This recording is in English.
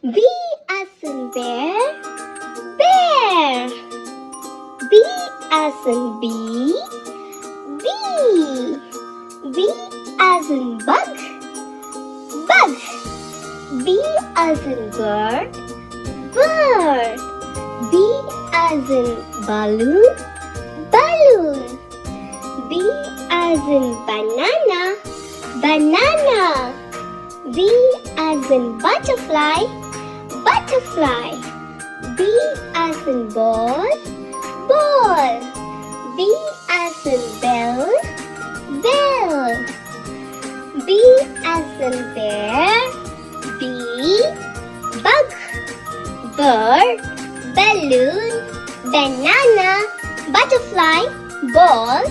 B as in bear, bear. B as in bee, bee. B as in bug, bug. B as in bird, bird. B as in balloon, balloon. B as in banana, banana. B as in butterfly, butterfly. B as in ball, ball. B as in bell, bell. B as in bear, bee. Bug, bird, balloon, banana, butterfly, ball,